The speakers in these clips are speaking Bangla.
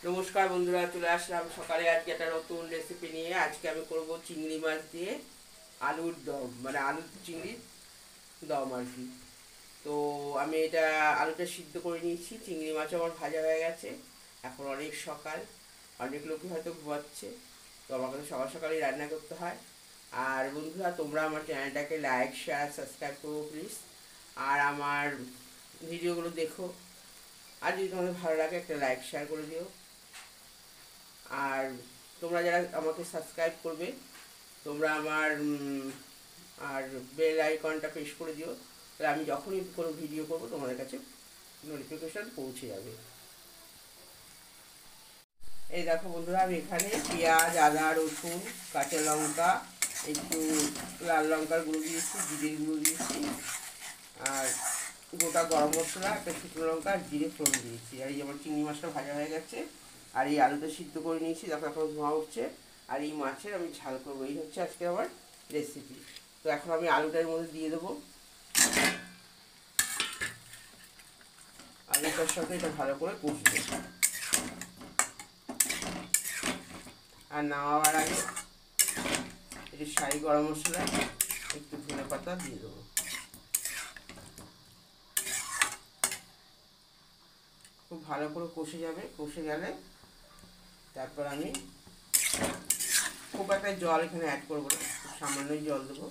নমস্কার বন্ধুরা, চলে আসলাম সকালে আজকে একটা নতুন রেসিপি নিয়ে। আজকে আমি করব চিংড়ি মাছ দিয়ে আলুর দম, মানে আলু চিংড়ির দম আর কি। তো আমি এটা আলুটা সিদ্ধ করে নিয়েছি, চিংড়ি মাছও আমার ভাজা হয়ে গেছে। এখন অনেক সকাল, অনেক লোকই হয়তো ঘুমাচ্ছে, তো আমাকে তো সকাল সকালই রান্না করতে হয়। আর বন্ধুরা, তোমরা আমার চ্যানেলটাকে লাইক শেয়ার সাবস্ক্রাইব করো প্লিজ, আর আমার ভিডিওগুলো দেখো। আর যদি তোমাদের ভালো লাগে একটা লাইক শেয়ার করে দিও। আর তোমরা যারা আমাকে সাবস্ক্রাইব করবে, তোমরা আমার আর বেল আইকনটা প্রেস করে দিও, তাহলে আমি যখনই কোনো ভিডিও করব তোমাদের কাছে নোটিফিকেশান পৌঁছে যাবে। এই দেখো বন্ধুরা, আমি এখানে পেঁয়াজ, আদা, রসুন, কাঁচা লঙ্কা, একটু লাল লঙ্কার গুঁড়ো দিয়েছি, জিরের গুঁড়ো দিয়েছি, আর গোটা গরম মশলা, একটা শুকনো লঙ্কা আর জিরে ফোড়ন দিয়েছি। আর এই আমার চিংড়ি মাছটা ভাজা হয়ে গেছে, আর এই আলুটা সিদ্ধ করে নিয়েছি, দেখো এখন ধোঁয়া উঠছে। আর এই মাছের আমি ঝাল করবো, এই হচ্ছে আজকে আমার রেসিপি। তো এখন আমি আলুটার মধ্যে দিয়ে দেবো, আলুটার সাথে এটা ভালো করে কষবো। আর নামাবার আগে একটু শাহি গরম মশলা, একটু ধনে পাতা দিয়ে দেবো। খুব ভালো করে কষে যাবে, কষে গেলে তারপর আমি খুব একটা জল এখানে অ্যাড করবো না, খুব সামান্যই জল দেবো।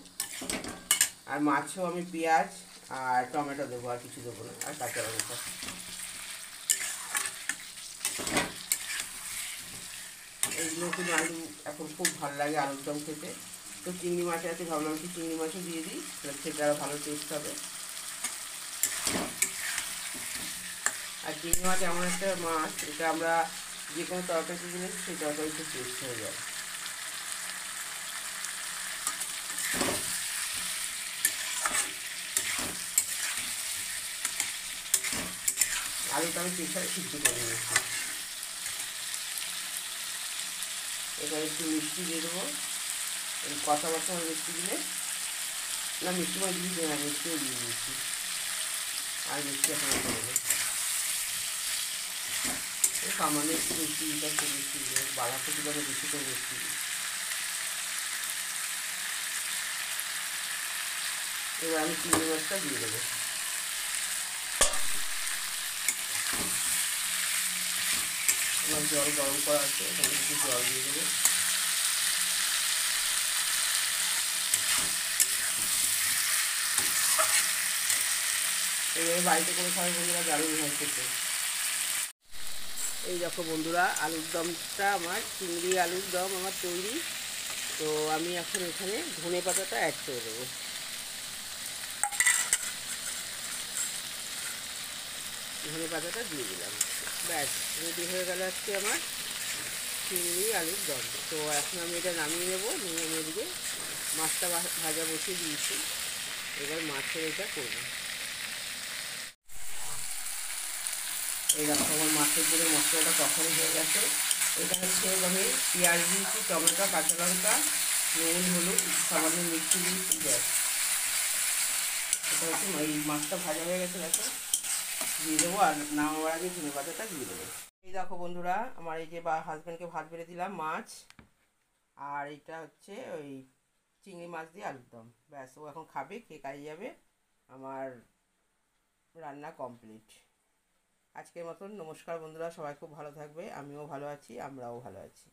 আর মাছেও আমি পেঁয়াজ আর টমেটো দেবো, আর কিছু দেবো না, আর কাঁচা লঙ্কা। এইগুলো কিন্তু আলু এখন খুব ভালো লাগে আলুর দম খেতে। তো চিংড়ি মাছ আছে, ভাবলাম কি চিংড়ি মাছও দিয়ে দিই, তাহলে খেতে আরও ভালো টেস্ট হবে। আর চিংড়ি মাছ এমন একটা মাছ, এটা আমরা যে কোনো তরকারি দিলে সেই তরকারি খুব টেস্ট হয়ে যায়। আলুটা আমি প্রেশারে সিদ্ধ করে নিয়েছি। এবার একটু মিষ্টি দিয়ে দেবো, কষা কষা মিষ্টি দিলে, না মিষ্টি মাছ দিয়ে দেবো, মিষ্টিও দিয়ে দিয়েছি। আর মিষ্টি এখন দেবো, সামান্য একটু মিষ্টি দিতে, একটু মিষ্টি দিয়ে বাঁধাকপি আমি বেশি করে মিষ্টি দিই। এবার আমি চিংড়ি মাছটা দিয়ে দেবো। আমার জল গরম করা আছে, এখানে কিছু জল দিয়ে দেবো। এবারে বাড়িতে করে খাবে বন্ধুরা, দারুণ হয় খেতে। এই দেখো বন্ধুরা, আলুর দমটা আমার, চিংড়ি আলুর দম আমার তৈরি। তো আমি এখন এখানে ধনে পাতাটা অ্যাড করে দেবো। ধনে পাতাটা দিয়ে দিলাম, ব্যাস রেডি হয়ে গেল আজকে আমার চিংড়ি আলুর দম। তো এখন আমি এটা নামিয়ে নেবো, নিয়ে আমি এদিকে মাছটা ভাজা বসিয়ে দিয়েছি, এবার মাছের এটা করবো। এই দেখো আমার মাছের জন্য মশলাটা কখনো হয়ে গেছে। এখানে হচ্ছে আমি পেঁয়াজ দিয়েছি, টমেটো, কাঁচা লঙ্কা, নুন, হলুদ, সামান্য মিষ্টি দিয়েছি, ব্যাস। এটা হচ্ছে এই মাছটা ভাজা হয়ে গেছে, দেখো দিয়ে দেবো। আর নামাবার আগে ধনে পাতাটা দিয়ে দেবো। এই দেখো বন্ধুরা, আমার এই যে হাজব্যান্ডকে ভাত বেড়ে দিলাম, মাছ আর এটা হচ্ছে ওই চিংড়ি মাছ দিয়ে আলুর দম, ব্যাস। ও এখন খাবে, খেয়ে কাজে যাবে, আমার রান্না কমপ্লিট। আজকের মতন নমস্কার বন্ধুরা, সবাই খুব ভালো থাকবে, আমিও ভালো আছি, আমরাও ভালো আছি।